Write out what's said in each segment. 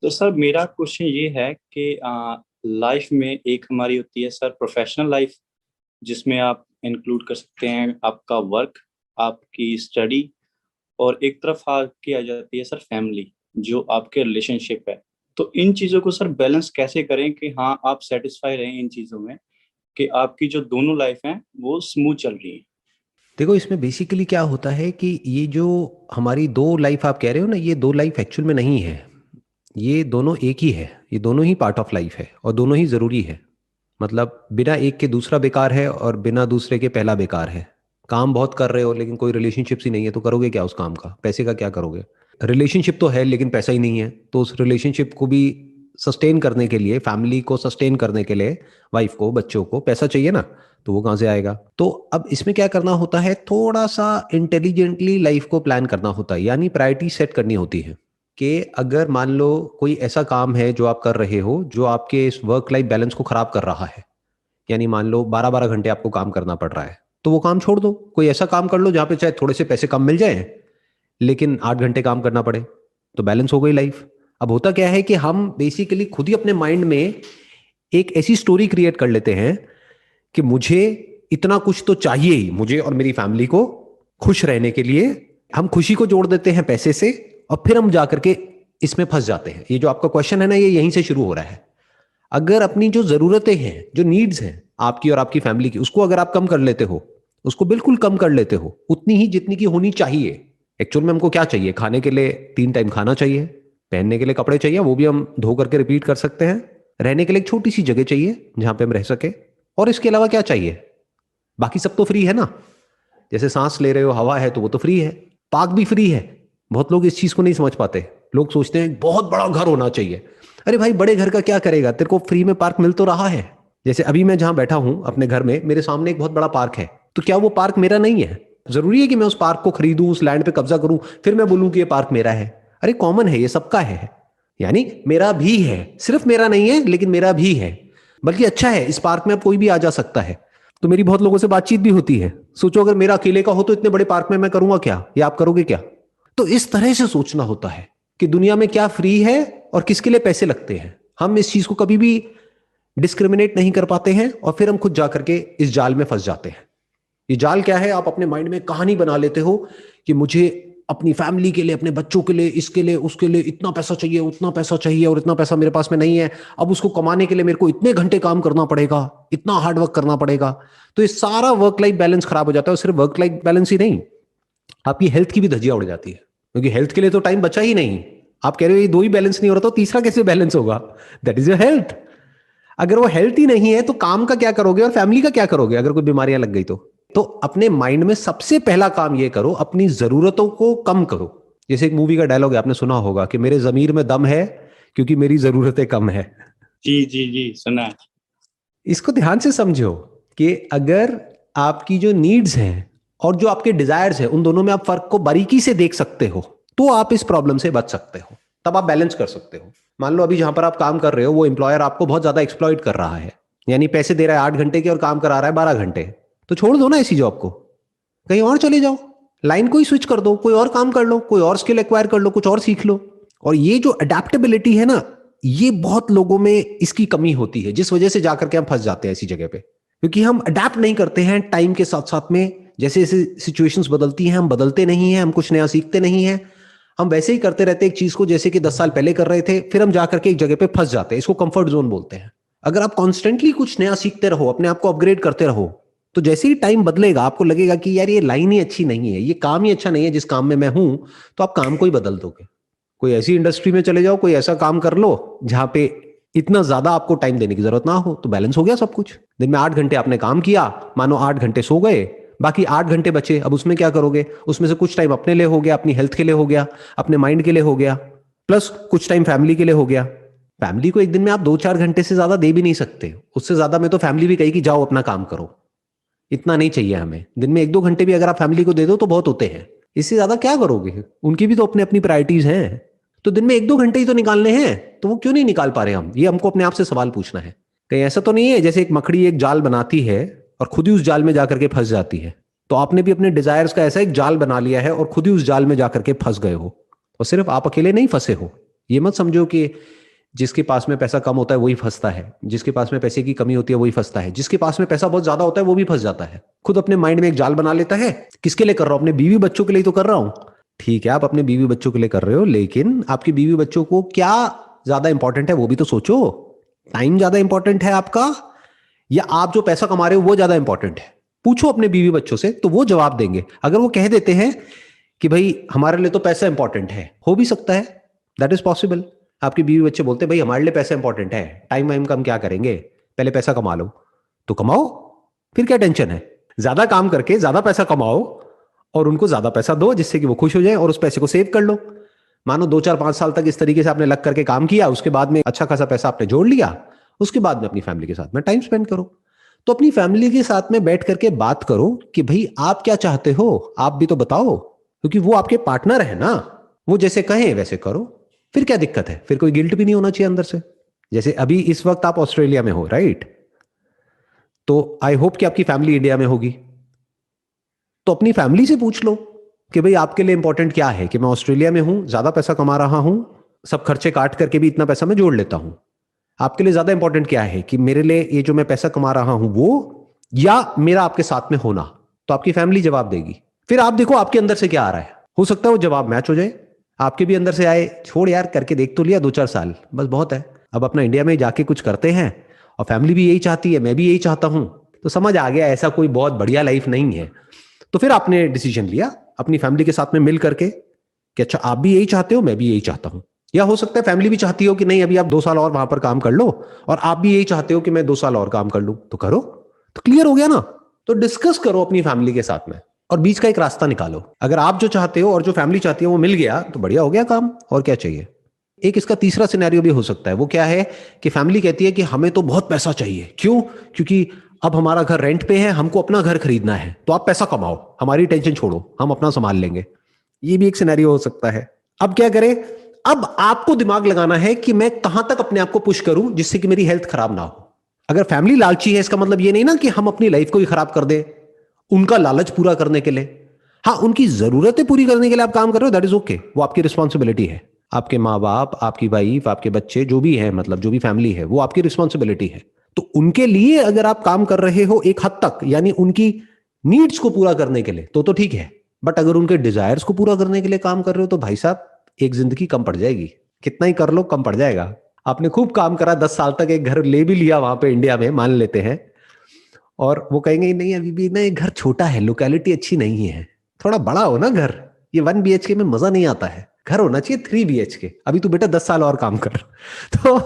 तो सर मेरा क्वेश्चन ये है कि लाइफ में एक हमारी होती है सर प्रोफेशनल लाइफ, जिसमें आप इंक्लूड कर सकते हैं आपका वर्क, आपकी स्टडी, और एक तरफ आपकी आ जाती है सर फैमिली, जो आपके रिलेशनशिप है। तो इन चीज़ों को सर बैलेंस कैसे करें कि हाँ आप सेटिस्फाई रहें इन चीज़ों में, कि आपकी जो दोनों लाइफ हैं वो स्मूथ चल रही है। देखो, इसमें बेसिकली क्या होता है कि ये जो हमारी दो लाइफ आप कह रहे हो ना, ये दो लाइफ एक्चुअल में नहीं है। ये दोनों एक ही है, ये दोनों ही पार्ट ऑफ लाइफ है और दोनों ही ज़रूरी है। मतलब बिना एक के दूसरा बेकार है और बिना दूसरे के पहला बेकार है। काम बहुत कर रहे हो लेकिन कोई रिलेशनशिप ही नहीं है तो करोगे क्या उस काम का? पैसे का क्या करोगे? रिलेशनशिप तो है लेकिन पैसा ही नहीं है, तो उस रिलेशनशिप को भी सस्टेन करने के लिए, फैमिली को सस्टेन करने के लिए, वाइफ को, बच्चों को पैसा चाहिए ना। तो वो कहाँ से आएगा? तो अब इसमें क्या करना होता है, थोड़ा सा इंटेलिजेंटली लाइफ को प्लान करना होता है, यानी प्रायोरिटी सेट करनी होती है। कि अगर मान लो कोई ऐसा काम है जो आप कर रहे हो जो आपके इस वर्क लाइफ बैलेंस को खराब कर रहा है, यानी मान लो 12-12 घंटे आपको काम करना पड़ रहा है, तो वो काम छोड़ दो। कोई ऐसा काम कर लो जहां पे चाहे थोड़े से पैसे कम मिल जाए लेकिन 8 घंटे काम करना पड़े, तो बैलेंस हो गई लाइफ। अब होता क्या है कि हम बेसिकली खुद ही अपने माइंड में एक ऐसी स्टोरी क्रिएट कर लेते हैं कि मुझे इतना कुछ तो चाहिए ही, मुझे और मेरी फैमिली को खुश रहने के लिए। हम खुशी को जोड़ देते हैं पैसे से और फिर हम जाकर के इसमें फंस जाते हैं। ये जो आपका क्वेश्चन है ना, ये यहीं से शुरू हो रहा है। अगर अपनी जो जरूरतें हैं, जो नीड्स हैं आपकी और आपकी फैमिली की, उसको अगर आप कम कर लेते हो, उसको बिल्कुल कम कर लेते हो, उतनी ही जितनी की होनी चाहिए। एक्चुअल में हमको क्या चाहिए? खाने के लिए 3 टाइम खाना चाहिए, पहनने के लिए कपड़े चाहिए, वो भी हम धो करके रिपीट कर सकते हैं, रहने के लिए एक छोटी सी जगह चाहिए जहां पे हम रह सके, और इसके अलावा क्या चाहिए? बाकी सब तो फ्री है ना। जैसे सांस ले रहे हो, हवा है, तो वो तो फ्री है। पार्क भी फ्री है। बहुत लोग इस चीज को नहीं समझ पाते। लोग सोचते हैं बहुत बड़ा घर होना चाहिए। अरे भाई, बड़े घर का क्या करेगा? तेरे को फ्री में पार्क मिल तो रहा है। जैसे अभी मैं जहां बैठा हूं अपने घर में, मेरे सामने एक बहुत बड़ा पार्क है, तो क्या वो पार्क मेरा नहीं है? जरूरी है कि मैं उस पार्क को खरीदूं, उस लैंड पे कब्जा करूं, फिर मैं बोलूं कि ये पार्क मेरा है? अरे कॉमन है, ये सबका है। यानी मेरा भी है, सिर्फ मेरा नहीं है लेकिन मेरा भी है। बल्कि अच्छा है, इस पार्क में अब कोई भी आ जा सकता है। तो मेरी बहुत लोगों से बातचीत भी होती है। सोचो अगर मेरा अकेले का हो तो इतने बड़े पार्क में मैं करूंगा क्या, या आप करोगे क्या? तो इस तरह से सोचना होता है कि दुनिया में क्या फ्री है और किसके लिए पैसे लगते हैं। हम इस चीज को कभी भी डिस्क्रिमिनेट नहीं कर पाते हैं और फिर हम खुद जाकर के इस जाल में फंस जाते हैं। ये जाल क्या है? आप अपने माइंड में कहानी बना लेते हो कि मुझे अपनी फैमिली के लिए, अपने बच्चों के लिए, इसके लिए, उसके लिए इतना पैसा चाहिए, उतना पैसा चाहिए, और इतना पैसा मेरे पास में नहीं है। अब उसको कमाने के लिए मेरे को इतने घंटे काम करना पड़ेगा, इतना हार्ड वर्क करना पड़ेगा। तो ये सारा वर्क लाइफ बैलेंस खराब हो जाता है। और सिर्फ वर्क लाइफ बैलेंस ही नहीं, आपकी हेल्थ की भी धज्जियां उड़ जाती है, क्योंकि हेल्थ के लिए तो टाइम बचा ही नहीं। आप कह रहे हो ये दो ही बैलेंस नहीं हो रहा, तो तीसरा कैसे बैलेंस होगा? That is your health. अगर वो हेल्थ ही नहीं है तो काम का क्या करोगे और फैमिली का क्या करोगे अगर कोई बीमारियां लग गई तो अपने माइंड में सबसे पहला काम ये करो, अपनी जरूरतों को कम करो। जैसे एक मूवी का डायलॉग है, आपने सुना होगा कि मेरे जमीर में दम है क्योंकि मेरी जरूरतें कम है। जी जी जी, सुना है। इसको ध्यान से समझो कि अगर आपकी जो नीड्स हैं और जो आपके डिजायर्स हैं, उन दोनों में आप फर्क को बारीकी से देख सकते हो, तो आप इस प्रॉब्लम से बच सकते हो। तब आप बैलेंस कर सकते हो। मान लो अभी जहां पर आप काम कर रहे हो, वो एम्प्लॉयर आपको बहुत ज्यादा एक्सप्लॉइट कर रहा है, यानी पैसे दे रहा है 8 घंटे के और काम करा रहा है 12 घंटे। तो छोड़ दो ना ऐसी जॉब को, कहीं और चले जाओ, लाइन को ही स्विच कर दो, कोई और काम कर लो, कोई और स्किल एक्वायर कर लो, कुछ और सीख लो। और ये जो अडेप्टेबिलिटी है ना, ये बहुत लोगों में इसकी कमी होती है, जिस वजह से जाकर के हम फंस जाते हैं ऐसी जगह पे। क्योंकि हम अडेप्ट नहीं करते हैं टाइम के साथ साथ में। जैसे जैसे सिचुएशंस बदलती हैं, हम बदलते नहीं हैं, हम कुछ नया सीखते नहीं हैं। हम वैसे ही करते रहते हैं एक चीज को जैसे कि 10 साल पहले कर रहे थे, फिर हम जाकर के एक जगह पे फंस जाते हैं। इसको कंफर्ट जोन बोलते हैं। अगर आप कॉन्स्टेंटली कुछ नया सीखते रहो, अपने आप को अपग्रेड करते रहो, तो जैसे ही टाइम बदलेगा आपको लगेगा कि यार ये लाइन ही अच्छी नहीं है, ये काम ही अच्छा नहीं है जिस काम में मैं हूं, तो आप काम को ही बदल दोगे। कोई ऐसी इंडस्ट्री में चले जाओ, कोई ऐसा काम कर लो जहां पे इतना ज्यादा आपको टाइम देने की जरूरत ना हो, तो बैलेंस हो गया सब कुछ। दिन में 8 घंटे आपने काम किया, मानो 8 घंटे सो गए, बाकी 8 घंटे बचे। अब उसमें क्या करोगे? उसमें से कुछ टाइम अपने लिए हो गया, अपनी हेल्थ के लिए हो गया, अपने माइंड के लिए हो गया, प्लस कुछ टाइम फैमिली के लिए हो गया। फैमिली को एक दिन में आप 2-4 घंटे से ज्यादा दे भी नहीं सकते। उससे ज्यादा में तो फैमिली भी कहेगी जाओ अपना काम करो, इतना नहीं चाहिए हमें। दिन में 1-2 घंटे भी अगर आप फैमिली को दे दो तो बहुत होते हैं। इससे ज्यादा क्या करोगे? उनकी भी तो अपने अपनी प्रायोरिटीज हैं। तो दिन में 1-2 घंटे ही तो निकालने हैं, तो वो क्यों नहीं निकाल पा रहे हम? ये हमको अपने आप से सवाल पूछना है। कहीं ऐसा तो नहीं है जैसे एक मकड़ी एक जाल बनाती है और खुद ही उस जाल में जाकर के फंस जाती है? तो आपने भी अपने डिजायर्स का ऐसा एक जाल बना लिया है और खुद ही उस जाल में जाकर के फंस गए हो। और सिर्फ आप अकेले नहीं फंसे हो, ये मत समझो कि जिसके पास में पैसा कम होता है वही फंसता है, जिसके पास में पैसे की कमी होती है वही फंसता है, जिसके पास में पैसा बहुत ज्यादा होता है वो भी फंस जाता है। खुद अपने माइंड में एक जाल बना लेता है। किसके लिए कर रहा हूं? अपने बीवी बच्चों के लिए तो कर रहा हूं। ठीक है, आप अपने बीवी बच्चों के लिए कर रहे हो, लेकिन आपकी बीवी बच्चों को क्या ज्यादा इंपॉर्टेंट है वो भी तो सोचो। टाइम ज्यादा इंपॉर्टेंट है आपका, या आप जो पैसा कमा रहे हो वो ज्यादा इंपॉर्टेंट है? पूछो अपने बीवी बच्चों से, तो वो जवाब देंगे। अगर वो कह देते हैं कि भाई हमारे लिए तो पैसा इंपॉर्टेंट है, हो भी सकता है, दैट इज पॉसिबल। आपके बीवी बच्चे बोलते हैं भाई हमारे लिए पैसा इंपॉर्टेंट है, टाइम वाइम कम क्या करेंगे, पहले पैसा कमा लो। तो कमाओ, फिर क्या टेंशन है? ज्यादा काम करके ज्यादा पैसा कमाओ और उनको ज्यादा पैसा दो, जिससे कि वो खुश हो जाए, और उस पैसे को सेव कर लो। मानो 2 4 5 साल तक इस तरीके से आपने लग करके काम किया, उसके बाद में अच्छा खासा पैसा आपने जोड़ लिया, उसके बाद में अपनी फैमिली के साथ में टाइम स्पेंड करो। तो अपनी फैमिली के साथ में बैठ करके बात करो कि भाई आप क्या चाहते हो, आप भी तो बताओ, क्योंकि वो आपके पार्टनर है ना। वो जैसे कहें वैसे करो, फिर क्या दिक्कत है? फिर कोई गिल्ट भी नहीं होना चाहिए अंदर से। जैसे अभी इस वक्त आप ऑस्ट्रेलिया में हो, राइट? तो आई होप कि आपकी फैमिली इंडिया में होगी। तो अपनी फैमिली से पूछ लो कि भाई आपके लिए इंपॉर्टेंट क्या है, कि मैं ऑस्ट्रेलिया में हूं, ज्यादा पैसा कमा रहा हूं, सब खर्चे काट करके भी इतना पैसा मैं जोड़ लेता हूं। आपके लिए ज्यादा इंपॉर्टेंट क्या है, कि मेरे लिए ये जो मैं पैसा कमा रहा हूं वो, या मेरा आपके साथ में होना? तो आपकी फैमिली जवाब देगी। फिर आप देखो आपके अंदर से क्या आ रहा है। हो सकता है वो जवाब मैच हो जाए, आपके भी अंदर से आए, छोड़ यार करके देख तो लिया 2 4 साल, बस बहुत है, अब अपना इंडिया में जाके कुछ करते हैं, और फैमिली भी यही चाहती है, मैं भी यही चाहता हूं, तो समझ आ गया ऐसा कोई बहुत बढ़िया लाइफ नहीं है। तो फिर आपने डिसीजन लिया अपनी फैमिली के साथ में मिल करके कि अच्छा आप भी यही चाहते हो, मैं भी यही चाहता हूं। या हो सकता है फैमिली भी चाहती हो कि नहीं अभी आप 2 साल और वहां पर काम कर लो, और आप भी यही चाहते हो कि मैं 2 साल और काम कर लूं, तो करो। तो क्लियर हो गया ना? तो डिस्कस करो अपनी फैमिली के साथ में, और बीच का एक रास्ता निकालो। अगर आप जो चाहते हो और जो फैमिली चाहती है वो मिल गया तो बढ़िया हो गया काम, और क्या चाहिए। एक इसका तीसरा सिनेरियो भी हो सकता है। वो क्या है कि फैमिली कहती है कि हमें तो बहुत पैसा चाहिए, क्यों? क्योंकि अब हमारा घर रेंट पे है, हमको अपना घर खरीदना है, तो आप पैसा कमाओ, हमारी टेंशन छोड़ो, हम अपना संभाल लेंगे। ये भी एक सिनेरियो हो सकता है। अब क्या करें? अब आपको दिमाग लगाना है कि मैं कहां तक अपने आप को पुश करूं जिससे कि मेरी हेल्थ खराब ना हो। अगर फैमिली लालची है, इसका मतलब ये नहीं ना कि हम अपनी लाइफ को ही खराब कर दे उनका लालच पूरा करने के लिए। हाँ, उनकी जरूरतें पूरी करने के लिए आप काम कर रहे हो, दैट इज ओके, वो आपकी रिस्पॉन्सिबिलिटी है। आपके माँ बाप, आपकी वाइफ, आपके बच्चे जो भी है, मतलब जो भी फैमिली है, वो आपकी रिस्पॉन्सिबिलिटी है। तो उनके लिए अगर आप काम कर रहे हो एक हद तक, यानी उनकी नीड्स को पूरा करने के लिए, तो ठीक है। बट अगर उनके डिजायर्स को पूरा करने के लिए काम कर रहे हो तो भाई साहब एक जिंदगी कम पड़ जाएगी। कितना ही कर लो कम पड़ जाएगा। आपने खूब काम करा 10 साल तक, एक घर ले भी लिया वहां पे इंडिया में, मान लेते हैं, और वो कहेंगे नहीं अभी भी ना ये घर छोटा है, लोकेलिटी अच्छी नहीं है, थोड़ा बड़ा हो ना घर, ये 1 BHK में मजा नहीं आता है, घर होना चाहिए 3 BHK। अभी तू बेटा 10 साल और काम कर। तो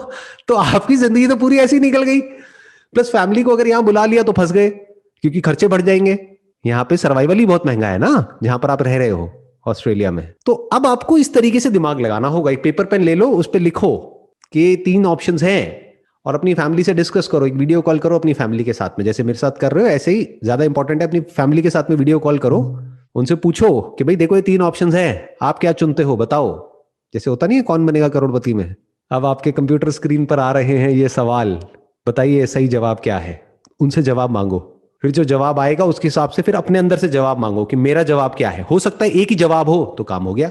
तो आपकी जिंदगी तो पूरी ऐसी निकल गई। प्लस फैमिली को अगर यहाँ बुला लिया तो फंस गए, क्योंकि खर्चे बढ़ जाएंगे। यहाँ पे सर्वाइवल ही बहुत महंगा है ना जहां पर आप रह रहे हो, ऑस्ट्रेलिया में। तो अब आपको इस तरीके से दिमाग लगाना होगा। एक पेपर पेन ले लो, उस पर लिखो कि 3 ऑप्शंस हैं, और अपनी फैमिली से डिस्कस करो। एक वीडियो कॉल करो अपनी फैमिली के साथ में, जैसे मेरे साथ कर रहे हो ऐसे ही, ज्यादा इंपॉर्टेंट है अपनी फैमिली के साथ में वीडियो कॉल करो। उनसे पूछो कि भाई देखो ये 3 ऑप्शंस हैं, आप क्या चुनते हो बताओ। जैसे होता नहीं है कौन बनेगा करोड़पति में, अब आपके कंप्यूटर स्क्रीन पर आ रहे हैं ये सवाल, बताइए सही जवाब क्या है। उनसे जवाब मांगो, फिर जो जवाब आएगा उसके हिसाब से फिर अपने अंदर से जवाब मांगो कि मेरा जवाब क्या है। हो सकता है एक ही जवाब हो तो काम हो गया।